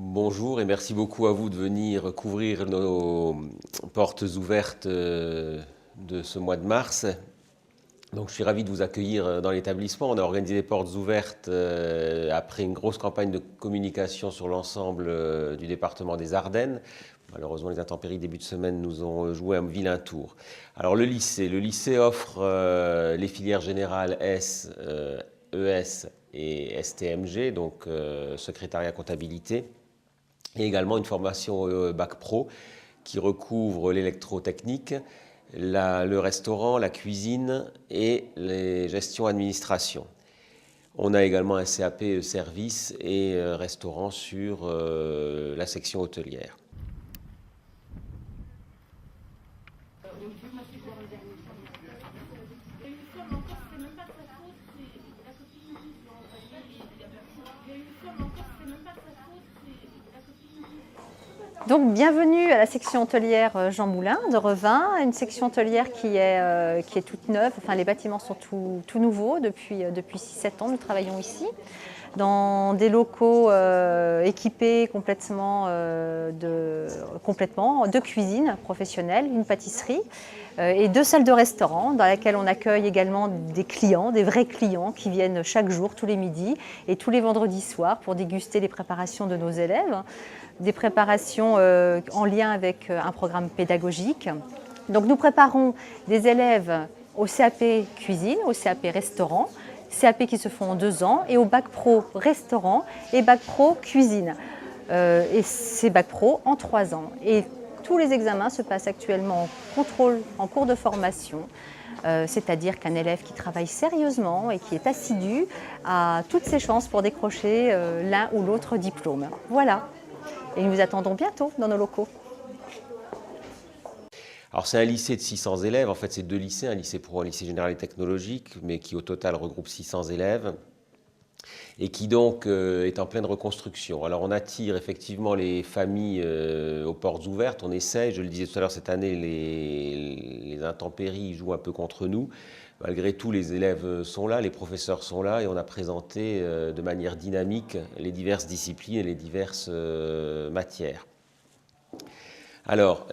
Bonjour et merci beaucoup à vous de venir couvrir nos portes ouvertes de ce mois de mars. Donc, je suis ravi de vous accueillir dans l'établissement. On a organisé des portes ouvertes après une grosse campagne de communication sur l'ensemble du département des Ardennes. Malheureusement, les intempéries début de semaine nous ont joué un vilain tour. Alors, le lycée offre les filières générales S, ES et STMG, donc secrétariat comptabilité, et également une formation Bac Pro qui recouvre l'électrotechnique, le restaurant, la cuisine et les gestions administration. On a également un CAP service et restaurant sur la section hôtelière. Donc, bienvenue à la section hôtelière Jean Moulin de Revin, une section hôtelière qui est toute neuve. Enfin, les bâtiments sont tout nouveaux depuis 6-7 ans. Nous travaillons ici dans des locaux équipés complètement de cuisine professionnelle, une pâtisserie et 2 salles de restaurant dans lesquelles on accueille également des clients, des vrais clients qui viennent chaque jour, tous les midis et tous les vendredis soirs pour déguster les préparations de nos élèves. Des préparations en lien avec un programme pédagogique. Donc nous préparons des élèves au CAP cuisine, au CAP restaurant, CAP qui se font en 2 ans, et au Bac Pro restaurant et Bac Pro cuisine. Et ces Bac Pro en 3 ans. Et tous les examens se passent actuellement en contrôle, en cours de formation. C'est-à-dire qu'un élève qui travaille sérieusement et qui est assidu a toutes ses chances pour décrocher l'un ou l'autre diplôme. Voilà. Et nous vous attendons bientôt dans nos locaux. Alors c'est un lycée de 600 élèves, en fait c'est 2 lycées, un lycée pro, un lycée général et technologique, mais qui au total regroupe 600 élèves et qui donc est en pleine reconstruction. Alors on attire effectivement les familles aux portes ouvertes, on essaye, je le disais tout à l'heure, cette année les intempéries jouent un peu contre nous. Malgré tout, les élèves sont là, les professeurs sont là et on a présenté de manière dynamique les diverses disciplines et les diverses matières. Alors,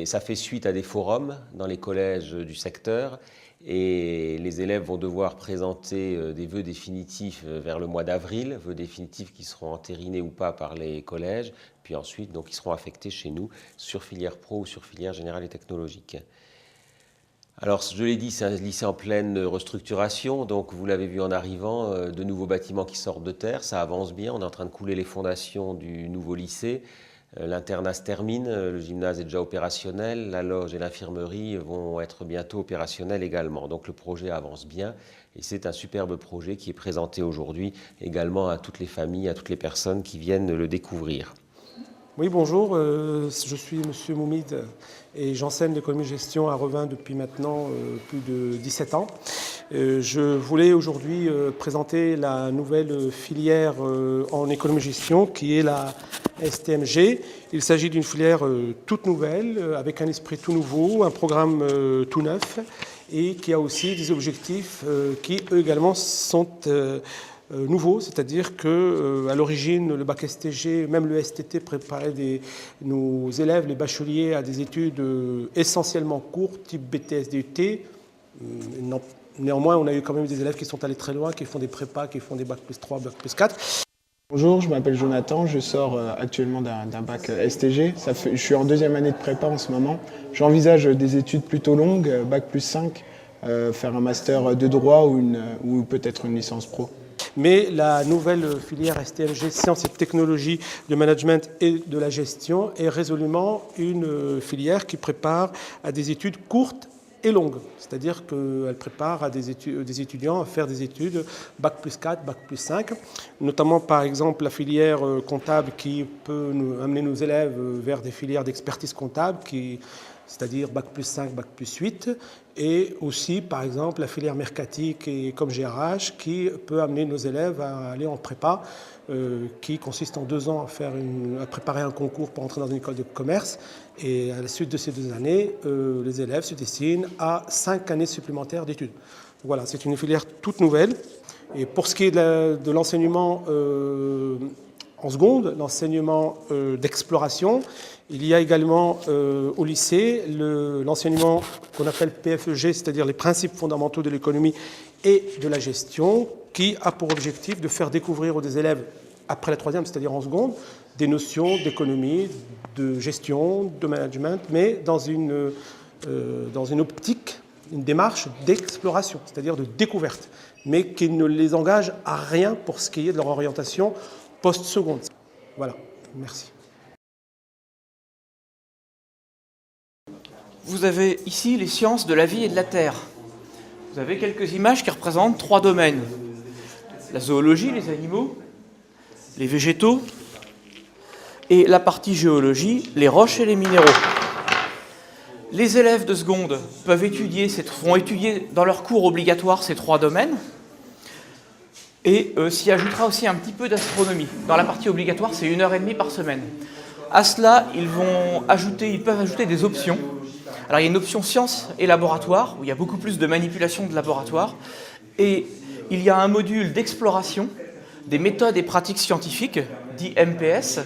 ça fait suite à des forums dans les collèges du secteur et les élèves vont devoir présenter des vœux définitifs vers le mois d'avril, vœux définitifs qui seront entérinés ou pas par les collèges, puis ensuite donc, ils seront affectés chez nous sur filière pro ou sur filière générale et technologique. Alors, je l'ai dit, c'est un lycée en pleine restructuration, donc vous l'avez vu en arrivant, de nouveaux bâtiments qui sortent de terre, ça avance bien, on est en train de couler les fondations du nouveau lycée, l'internat se termine, le gymnase est déjà opérationnel, la loge et l'infirmerie vont être bientôt opérationnels également, donc le projet avance bien et c'est un superbe projet qui est présenté aujourd'hui également à toutes les familles, à toutes les personnes qui viennent le découvrir. Oui, bonjour, je suis M. Moumid et j'enseigne l'économie-gestion à Revin depuis maintenant plus de 17 ans. Je voulais aujourd'hui présenter la nouvelle filière en économie-gestion qui est la STMG. Il s'agit d'une filière toute nouvelle, avec un esprit tout nouveau, un programme tout neuf et qui a aussi des objectifs qui eux également sont nouveau, c'est-à-dire qu'à l'origine, le bac STG, même le STT préparait nos élèves, les bacheliers, à des études essentiellement courtes, type BTS, DUT. Néanmoins, on a eu quand même des élèves qui sont allés très loin, qui font des prépas, qui font des bac plus 3, bac plus 4. Bonjour, je m'appelle Jonathan, je sors actuellement d'un bac STG. Je suis en 2e année de prépa en ce moment. J'envisage des études plutôt longues, bac plus 5, faire un master de droit ou peut-être une licence pro. Mais la nouvelle filière STMG, Sciences et Technologies de Management et de la Gestion, est résolument une filière qui prépare à des études courtes et longues. C'est-à-dire qu'elle prépare à des étudiants à faire des études bac plus 4, bac plus 5, notamment par exemple la filière comptable qui peut amener nos élèves vers des filières d'expertise comptable, c'est-à-dire bac plus 5, bac plus 8, et aussi par exemple la filière mercatique et comme GRH qui peut amener nos élèves à aller en prépa, qui consiste en 2 ans à préparer un concours pour entrer dans une école de commerce. Et à la suite de ces 2 années, les élèves se destinent à 5 années supplémentaires d'études. Voilà, c'est une filière toute nouvelle. Et pour ce qui est de l'enseignement en seconde, l'enseignement d'exploration. Il y a également au lycée l'enseignement qu'on appelle PFEG, c'est-à-dire les principes fondamentaux de l'économie et de la gestion, qui a pour objectif de faire découvrir aux élèves, après la troisième, c'est-à-dire en seconde, des notions d'économie, de gestion, de management, mais dans une optique, une démarche d'exploration, c'est-à-dire de découverte, mais qui ne les engage à rien pour ce qui est de leur orientation post-seconde. Voilà, merci. Vous avez ici les sciences de la vie et de la terre. Vous avez quelques images qui représentent 3 domaines. La zoologie, les animaux, les végétaux, et la partie géologie, les roches et les minéraux. Les élèves de seconde vont étudier dans leur cours obligatoire ces 3 domaines, et s'y ajoutera aussi un petit peu d'astronomie. Dans la partie obligatoire, c'est 1h30 par semaine. À cela, ils peuvent ajouter des options. Alors, il y a une option sciences et laboratoire, où il y a beaucoup plus de manipulation de laboratoire, et il y a un module d'exploration des méthodes et pratiques scientifiques, dit MPS,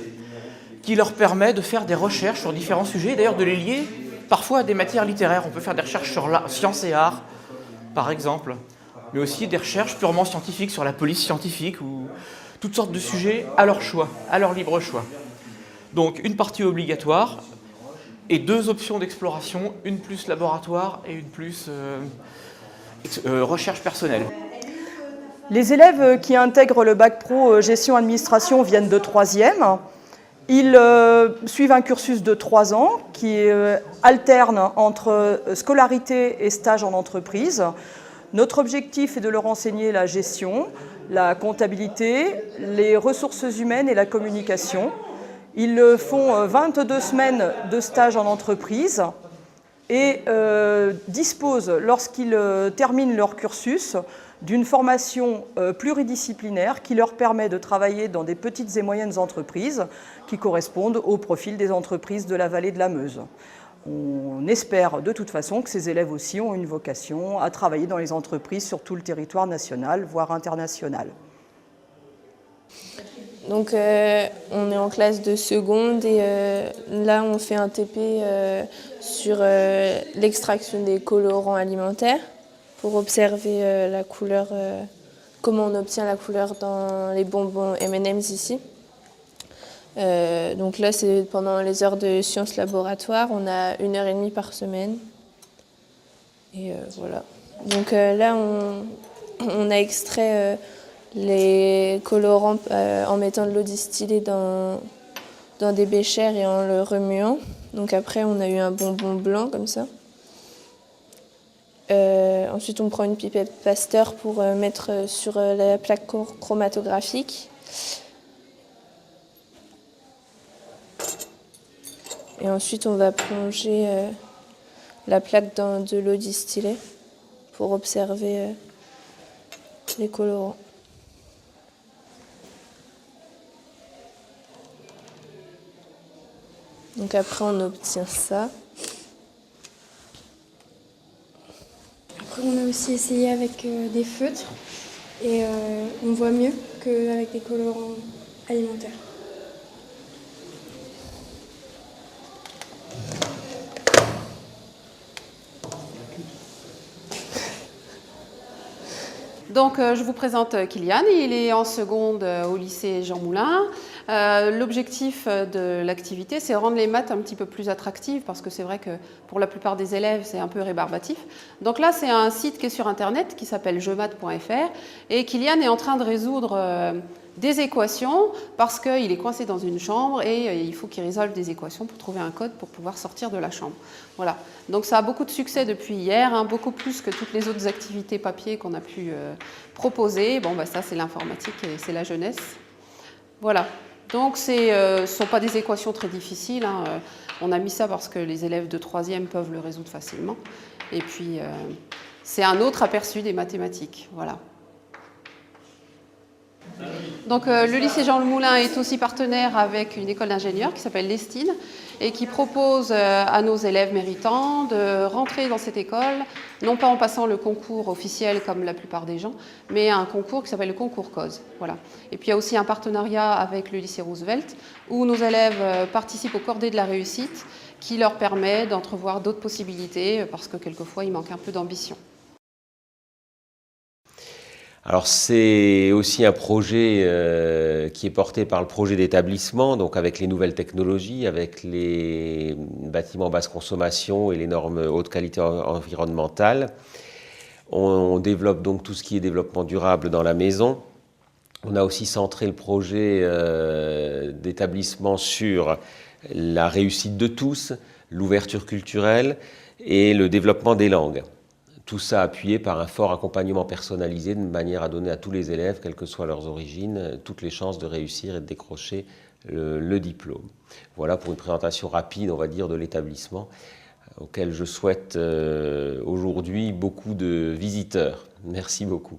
qui leur permet de faire des recherches sur différents sujets, d'ailleurs de les lier parfois à des matières littéraires. On peut faire des recherches sur sciences et arts, par exemple, mais aussi des recherches purement scientifiques sur la police scientifique ou toutes sortes de sujets à leur choix, à leur libre choix. Donc une partie obligatoire et 2 options d'exploration, une plus laboratoire et une plus recherche personnelle. Les élèves qui intègrent le bac pro gestion-administration viennent de 3e. Ils suivent un cursus de 3 ans qui alterne entre scolarité et stage en entreprise. Notre objectif est de leur enseigner la gestion, la comptabilité, les ressources humaines et la communication. Ils font 22 semaines de stage en entreprise et disposent, lorsqu'ils terminent leur cursus, d'une formation pluridisciplinaire qui leur permet de travailler dans des petites et moyennes entreprises qui correspondent au profil des entreprises de la vallée de la Meuse. On espère de toute façon que ces élèves aussi ont une vocation à travailler dans les entreprises sur tout le territoire national, voire international. Donc on est en classe de seconde et là on fait un TP sur l'extraction des colorants alimentaires pour observer la couleur, comment on obtient la couleur dans les bonbons M&M's ici. Donc là c'est pendant les heures de sciences laboratoires, on a 1h30 par semaine. Et voilà. Donc là on a extrait les colorants en mettant de l'eau distillée dans des béchères et en le remuant. Donc après, on a eu un bonbon blanc comme ça. Ensuite, on prend une pipette Pasteur pour mettre sur la plaque chromatographique. Et ensuite, on va plonger la plaque dans de l'eau distillée pour observer les colorants. Donc après, on obtient ça. Après, on a aussi essayé avec des feutres et on voit mieux qu'avec des colorants alimentaires. Donc, je vous présente Kylian, il est en seconde au lycée Jean Moulin. L'objectif de l'activité, c'est rendre les maths un petit peu plus attractives parce que c'est vrai que pour la plupart des élèves, c'est un peu rébarbatif. Donc là, c'est un site qui est sur Internet qui s'appelle jeumath.fr et Kylian est en train de résoudre des équations parce qu'il est coincé dans une chambre et il faut qu'il résolve des équations pour trouver un code pour pouvoir sortir de la chambre. Voilà. Donc ça a beaucoup de succès depuis hier, beaucoup plus que toutes les autres activités papier qu'on a pu proposer. Bon, bah, ça, c'est l'informatique et c'est la jeunesse. Voilà. Donc ce ne sont pas des équations très difficiles. On a mis ça parce que les élèves de 3e peuvent le résoudre facilement. Et puis, c'est un autre aperçu des mathématiques. Voilà. Donc le lycée Jean Le Moulin est aussi partenaire avec une école d'ingénieurs qui s'appelle l'Estine et qui propose à nos élèves méritants de rentrer dans cette école, non pas en passant le concours officiel comme la plupart des gens, mais un concours qui s'appelle le concours COSE. Voilà. Et puis il y a aussi un partenariat avec le lycée Roosevelt où nos élèves participent au cordée de la réussite qui leur permet d'entrevoir d'autres possibilités parce que quelquefois il manque un peu d'ambition. Alors c'est aussi un projet qui est porté par le projet d'établissement, donc avec les nouvelles technologies, avec les bâtiments basse consommation et les normes haute qualité environnementale. On développe donc tout ce qui est développement durable dans la maison. On a aussi centré le projet d'établissement sur la réussite de tous, l'ouverture culturelle et le développement des langues. Tout ça appuyé par un fort accompagnement personnalisé de manière à donner à tous les élèves, quelles que soient leurs origines, toutes les chances de réussir et de décrocher le diplôme. Voilà pour une présentation rapide, on va dire, de l'établissement auquel je souhaite aujourd'hui beaucoup de visiteurs. Merci beaucoup.